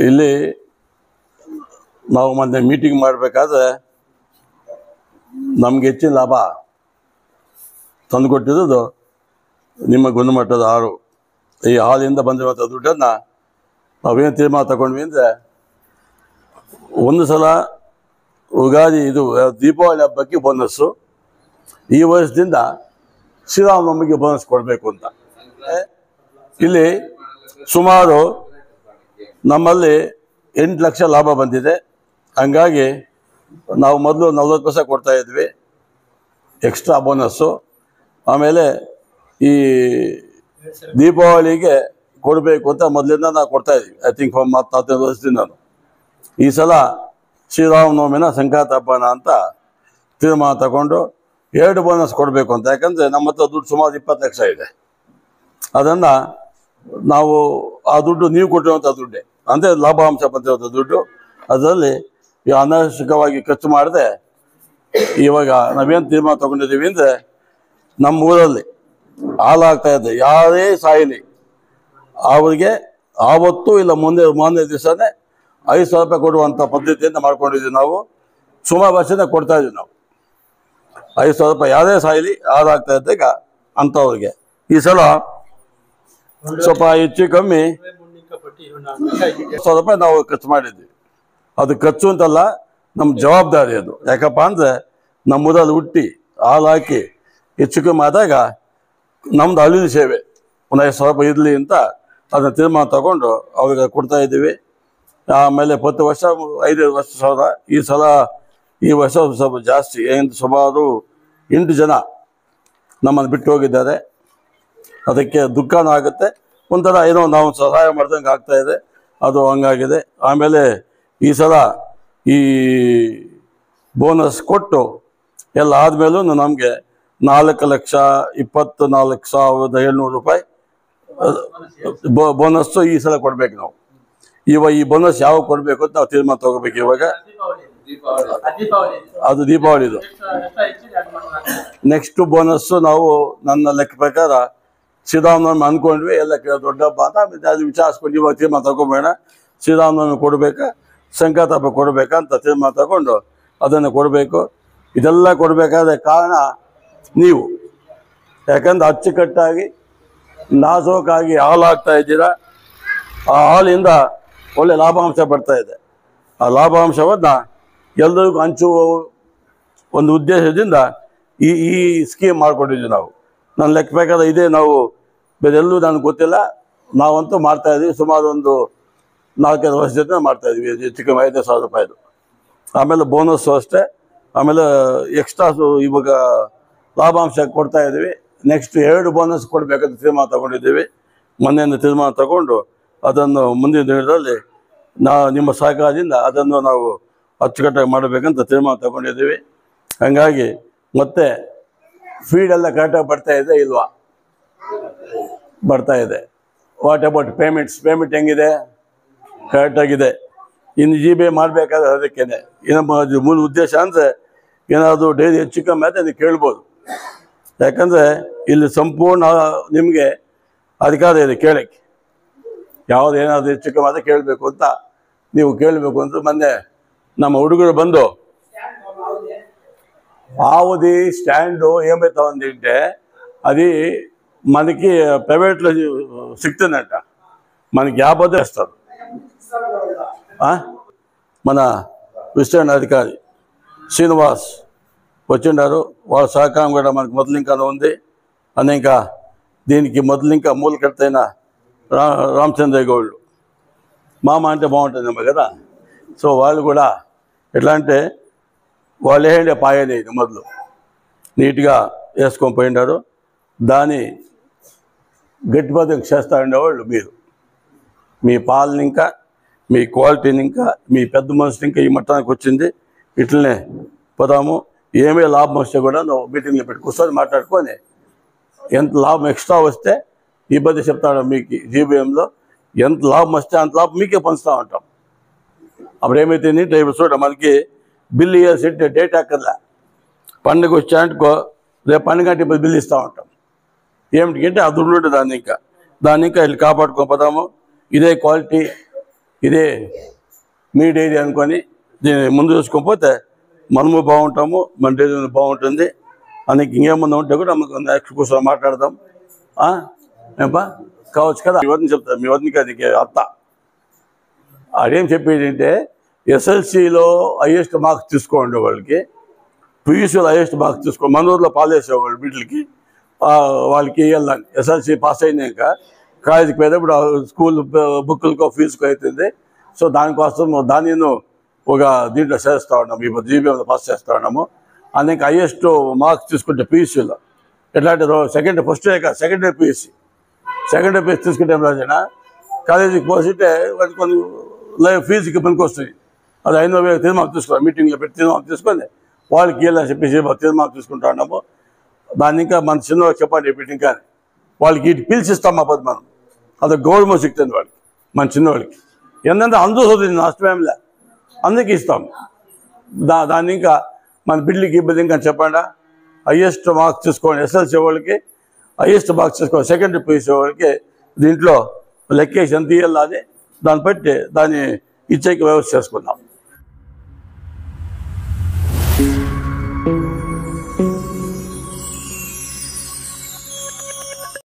ಇಲ್ಲಿ ನಾವು ಮೊನ್ನೆ ಮೀಟಿಂಗ್ ಮಾಡಬೇಕಾದ್ರೆ ನಮ್ಗೆ ಹೆಚ್ಚಿನ ಲಾಭ ತಂದುಕೊಟ್ಟಿರೋದು ನಿಮ್ಮ ಗುಣಮಟ್ಟದ ಹಾಲು. ಈ ಹಾಲಿಂದ ಬಂದಿರುವಂಥ ದುಡ್ಡನ್ನು ನಾವೇನು ತೀರ್ಮಾನ ತಗೊಂಡ್ವಿ ಅಂದರೆ, ಒಂದು ಸಲ ಯುಗಾದಿ ಇದು ದೀಪಾವಳಿ ಹಬ್ಬಕ್ಕೆ ಬೋನಸ್ಸು, ಈ ವರ್ಷದಿಂದ ಶ್ರೀರಾಮನವಮಿಗೆ ಬೋನಸ್ ಕೊಡಬೇಕು ಅಂತ. ಇಲ್ಲಿ ಸುಮಾರು ನಮ್ಮಲ್ಲಿ 8 ಲಕ್ಷ ಲಾಭ ಬಂದಿದೆ. ಹಂಗಾಗಿ ನಾವು ಮೊದಲು 40% ಕೊಡ್ತಾ ಇದ್ವಿ ಎಕ್ಸ್ಟ್ರಾ ಬೋನಸ್ಸು. ಆಮೇಲೆ ಈ ದೀಪಾವಳಿಗೆ ಕೊಡಬೇಕು ಅಂತ ಮೊದಲಿಂದ ನಾವು ಕೊಡ್ತಾ ಇದ್ವಿ. ಐ ಥಿಂಕ್ 14 ವರ್ಷದಿಂದ. ಈ ಸಲ ಶ್ರೀರಾಮನವಮಿನ ಸಂಕ್ರಾಂತಿ ಹಬ್ಬನ ಅಂತ ತೀರ್ಮಾನ ತಗೊಂಡು 2 ಬೋನಸ್ ಕೊಡಬೇಕು ಅಂತ. ಯಾಕಂದರೆ ನಮ್ಮ ಹತ್ರ ದುಡ್ಡು ಸುಮಾರು 20 ಲಕ್ಷ ಇದೆ. ಅದನ್ನು ನಾವು ಆ ದುಡ್ಡು ನೀವು ಕೊಟ್ಟಿರುವಂಥ ದುಡ್ಡೇ, ಅಂದರೆ ಲಾಭಾಂಶ ಬಂದಿರುವಂಥ ದುಡ್ಡು. ಅದರಲ್ಲಿ ಅನಾವಶ್ಯಕವಾಗಿ ಖರ್ಚು ಮಾಡದೆ ಇವಾಗ ನಾವೇನು ತೀರ್ಮಾನ ತಗೊಂಡಿದ್ದೀವಿ ಅಂದರೆ, ನಮ್ಮ ಊರಲ್ಲಿ ಹಾಲಾಗ್ತಾ ಇದೆ, ಯಾರೇ ಸಾಯಲಿ ಅವರಿಗೆ ಆವತ್ತು ಇಲ್ಲ ಮೊನ್ನೆ ದಿವಸನೇ 5,000 ರೂಪಾಯಿ ಕೊಡುವಂಥ ಪದ್ಧತಿಯನ್ನು ಮಾಡ್ಕೊಂಡಿದ್ದೀವಿ. ನಾವು ಸುಮಾರು ವರ್ಷದಿಂದ ಕೊಡ್ತಾ ಇದ್ದೀವಿ. ನಾವು 5,000 ರೂಪಾಯಿ ಯಾರೇ ಸಾಯಲಿ ಹಾಲಾಗ್ತಾ ಇದ್ದಾಗ ಅಂಥವ್ರಿಗೆ. ಈ ಸಲ ಸ್ವಲ್ಪ ಹೆಚ್ಚು ಕಮ್ಮಿ 1,000 ರೂಪಾಯಿ ನಾವು ಖರ್ಚು ಮಾಡಿದ್ವಿ. ಅದು ಖರ್ಚು ಅಂತಲ್ಲ, ನಮ್ಮ ಜವಾಬ್ದಾರಿ ಅದು. ಯಾಕಪ್ಪ ಅಂದರೆ ನಮ್ಮೂರಲ್ಲಿ ಹುಟ್ಟಿ ಹಾಲು ಹಾಕಿ ಹೆಚ್ಚು ಕಮ್ಮಿ ಆದಾಗ ನಮ್ದು ಅಳಿಲು ಸೇವೆ ಒಂದು 5,000 ರೂಪಾಯಿ ಇರಲಿ ಅಂತ ಅದನ್ನು ತೀರ್ಮಾನ ತಗೊಂಡು ಅವ್ರಿಗೆ ಕೊಡ್ತಾ ಇದ್ದೀವಿ. ಆಮೇಲೆ 10 ವರ್ಷ 5 ವರ್ಷ ಸಾವಿರ. ಈ ವರ್ಷ ಸ್ವಲ್ಪ ಜಾಸ್ತಿ, ಸುಮಾರು 8 ಜನ ನಮ್ಮನ್ನು ಬಿಟ್ಟು ಹೋಗಿದ್ದಾರೆ. ಅದಕ್ಕೆ ದುಃಖನೂ ಆಗುತ್ತೆ, ಒಂಥರ ಏನೋ ನಾವು ಸಹಾಯ ಮಾಡ್ದಂಗೆ ಆಗ್ತಾಯಿದೆ, ಅದು ಹಂಗಾಗಿದೆ. ಆಮೇಲೆ ಈ ಸಲ ಈ ಬೋನಸ್ ಕೊಟ್ಟು ಎಲ್ಲ ಆದಮೇಲೂ ನಮಗೆ 4,24,700 ರೂಪಾಯಿ ಬೋನಸ್ಸು ಈ ಸಲ ಕೊಡಬೇಕು. ನಾವು ಇವಾಗ ಈ ಬೋನಸ್ ಯಾವಾಗ ಕೊಡಬೇಕು ಅಂತ ನಾವು ತೀರ್ಮಾನ ತಗೋಬೇಕು. ಇವಾಗ ಅದು ದೀಪಾವಳಿದು ನೆಕ್ಸ್ಟ್ ಬೋನಸ್ಸು ನಾವು ನನ್ನ ಲೆಕ್ಕ ಪ್ರಕಾರ ಶ್ರೀರಾಮನವಮಿ ಅಂದ್ಕೊಂಡ್ವಿ. ಎಲ್ಲ ದೊಡ್ಡ ಹಬ್ಬ ಅಂತ ಅದು ವಿಚಾರಿಸ್ಕೊಂಡು ಇವಾಗ ತೀರ್ಮಾನ ತಗೋಬೇಡ. ಶ್ರೀರಾಮನವಮಿ ಕೊಡಬೇಕಾ ಸಂಕ್ರಾಂತಿ ಹಬ್ಬ ಕೊಡಬೇಕಾ ಅಂತ ತೀರ್ಮಾನ ತಗೊಂಡು ಅದನ್ನು ಕೊಡಬೇಕು. ಇದೆಲ್ಲ ಕೊಡಬೇಕಾದ ಕಾರಣ ನೀವು. ಯಾಕಂದ್ರೆ ಅಚ್ಚುಕಟ್ಟಾಗಿ ನಾಜೂಕಾಗಿ ಹಾಲು ಹಾಕ್ತಾ ಇದ್ದೀರಾ. ಆ ಹಾಲಿಂದ ಒಳ್ಳೆ ಲಾಭಾಂಶ ಬರ್ತಾ ಇದೆ. ಆ ಲಾಭಾಂಶವನ್ನು ಎಲ್ಲರಿಗೂ ಹಂಚುವ ಒಂದು ಉದ್ದೇಶದಿಂದ ಈ ಸ್ಕೀಮ್ ಮಾಡಿಕೊಂಡಿದ್ದೀವಿ ನಾವು. ನನ್ನ ಲೆಕ್ಕ ಪ್ರಕಾರ ಇದೇ. ನಾವು ಬೇರೆಲ್ಲೂ ನನಗೆ ಗೊತ್ತಿಲ್ಲ, ನಾವಂತೂ ಮಾಡ್ತಾಯಿದ್ದೀವಿ. ಸುಮಾರು ಒಂದು 4-5 ವರ್ಷದಿಂದ ಮಾಡ್ತಾಯಿದ್ವಿ. ಹೆಚ್ಚು ಕಮ್ಮಿ 5,000 ರೂಪಾಯಿದು. ಆಮೇಲೆ ಬೋನಸ್ಸು ಅಷ್ಟೇ. ಆಮೇಲೆ ಎಕ್ಸ್ಟ್ರಾಸು ಇವಾಗ ಲಾಭಾಂಶ ಕೊಡ್ತಾ ಇದ್ದೀವಿ. ನೆಕ್ಸ್ಟ್ 2 ಬೋನಸ್ ಕೊಡಬೇಕಂತ ತೀರ್ಮಾನ ತಗೊಂಡಿದ್ದೀವಿ. ಮೊನ್ನೆಯಿಂದ ತೀರ್ಮಾನ ತಗೊಂಡು ಅದನ್ನು ಮುಂದಿನ ದಿನದಲ್ಲಿ ನಿಮ್ಮ ಸಹಕಾರದಿಂದ ಅದನ್ನು ನಾವು ಅಚ್ಚುಕಟ್ಟಾಗಿ ಮಾಡಬೇಕಂತ ತೀರ್ಮಾನ ತಗೊಂಡಿದ್ದೀವಿ. ಹಾಗಾಗಿ ಮತ್ತೆ ಫೀಡೆಲ್ಲ ಕರೆಕ್ಟಾಗಿ ಬರ್ತಾ ಇದೆ ಇಲ್ವಾ? ಬರ್ತಾ ಇದೆ. ವಾಟ್ ಅಬೌಟ್ ಪೇಮೆಂಟ್ ಹೆಂಗಿದೆ? ಕರೆಕ್ಟಾಗಿದೆ. ಇನ್ನು GB ಮಾಡಬೇಕಾದ್ರೆ ಅದಕ್ಕೇನೆ ನಮ್ಮ ಮೂಲ ಉದ್ದೇಶ ಅಂದರೆ ಏನಾದರೂ ಡೈಲಿ ಹೆಚ್ಚು ಕಮ್ಮಿ ಆದರೆ ನೀವು ಕೇಳ್ಬೋದು. ಯಾಕಂದರೆ ಇಲ್ಲಿ ಸಂಪೂರ್ಣ ನಿಮಗೆ ಅಧಿಕಾರ ಇದೆ ಕೇಳೋಕ್ಕೆ. ಯಾವುದು ಏನಾದರೂ ಹೆಚ್ಚು ಕಮ್ಮಿ ಆದರೆ ಕೇಳಬೇಕು ಅಂತ ನೀವು ಕೇಳಬೇಕು ಅಂತ. ಮೊನ್ನೆ ನಮ್ಮ ಹುಡುಗರು ಬಂದು ఆవుది స్టాండ్ ఏమవుతుందంటే అది మనకి ప్రైవేట్లో సిక్తుందంట, మనకి 50 ఇస్తారు. మన విస్తరణ అధికారి శ్రీనివాస్ వచ్చిండారు. వాళ్ళ సహకారం కూడా మనకు మొదలు ఇంకానే ఉంది. అని ఇంకా దీనికి మొదలు ఇంకా మూలకర్త అయిన రామచంద్ర గౌడ్లు మామ అంటే బాగుంటుందేమో కదా. సో వాళ్ళు కూడా ఎట్లా అంటే వాళ్ళు వేయండి పాయని మొదలు నీట్గా వేసుకొని పోయినారు. దాన్ని గట్టిబద్ధం చేస్తూ ఉండేవాళ్ళు మీరు. మీ పాలని ఇంకా మీ క్వాలిటీని ఇంకా మీ పెద్ద మనుషులు ఇంకా ఈ మట్టానికి వచ్చింది. ఇట్లనే పోదాము. ఏమే లాభం వస్తే కూడా నువ్వు మీటింగ్లో పెట్టి కూర్చొని మాట్లాడుకొని ఎంత లాభం ఎక్స్ట్రా వస్తే ఇబ్బంది చెప్తాడు మీకు. జీబీఎంలో ఎంత లాభం వస్తే అంత లాభం మీకే పంచుతూ ఉంటాం. అప్పుడు ఏమైతే ఇప్పుడు చూడ మనకి బిల్లు ఇవ్వాల్సి డేట్ అక్కర్లే. పండుగ వచ్చానుకో రేపు పండుగ బిల్లు ఇస్తూ ఉంటాం. ఏమిటంటే ఆ దుడ్డు ఉంటుంది దాన్ని ఇంకా ఇట్లా కాపాడుకొని పోదాము. ఇదే క్వాలిటీ ఇదే మీ డైరీ అనుకొని దీన్ని ముందు చూసుకోకపోతే మనము బాగుంటాము, మన డైరీ బాగుంటుంది. అందుకే ఇంకేమన్నా ఉంటే కూడా నెక్స్ట్ కూర్చొని మాట్లాడదాం. ఏంపా కావచ్చు కదా. మీ వదిన చెప్తాను, మీ వదినకి అది అత్త అదేం చెప్పేది అంటే ఎస్ఎల్సిలో హైయెస్ట్ మార్క్స్ తీసుకోండి వాళ్ళకి, పీయూసీలో హైయెస్ట్ మార్క్స్ తీసుకోండి. మన ఊర్లో పాలేసేవాళ్ళు బిడ్డలకి, వాళ్ళకి వెళ్ళాలి. ఎస్ఎల్సి పాస్ అయినాక కాలేజీకి పోయేటప్పుడు స్కూల్ బుక్కులకో ఫీజుకో అవుతుంది. సో దానికోసం దాన్ని ఒక దీంట్లో చేస్తూ ఉన్నాము, ఇప్పుడు జీబీఎంలో పాస్ చేస్తూ ఉన్నాము. అందుకే హైయెస్ట్ మార్క్స్ తీసుకుంటే పీయూసీలో ఎట్లాంటి సెకండరీ పీయూసీ తీసుకుంటే ఏం రాజైనా కాలేజీకి పోసితే వాటి కొన్ని ఫీజుకి పనికి వస్తుంది. అది 5,000 తీర్మానం తీసుకోవాలి, మీటింగ్లో పెట్టి తీర్మానం తీసుకొని వాళ్ళకి వెళ్ళని చెప్పేసి తీర్మానం తీసుకుంటా ఉన్నాము. దాన్ని ఇంకా మన చిన్నవాళ్ళు చెప్పండి మీటింగ్ కానీ వాళ్ళకి ఇటు పిలిచిస్తాం మా పది మనం. అది గౌరవం సిక్తుంది వాళ్ళకి, మన చిన్నవాళ్ళకి. ఏంటంటే అందరూ చదువుతుంది నష్టమేంలే, అందుకే ఇస్తాం. దాన్ని ఇంకా మన బిడ్డలకి ఇబ్బంది ఇంకా చెప్పండి. హైయెస్ట్ మార్క్స్ తీసుకోండి ఎస్ఎల్సీ వాళ్ళకి, హైయెస్ట్ మార్క్స్ తీసుకోండి సెకండరీ పీయూసీ వాళ్ళకి. దీంట్లో లెక్కేసి ఎంత ఇవ్వాలి దాన్ని బట్టి దాన్ని ఇచ్చేకి వ్యవస్థ చేసుకుందాం.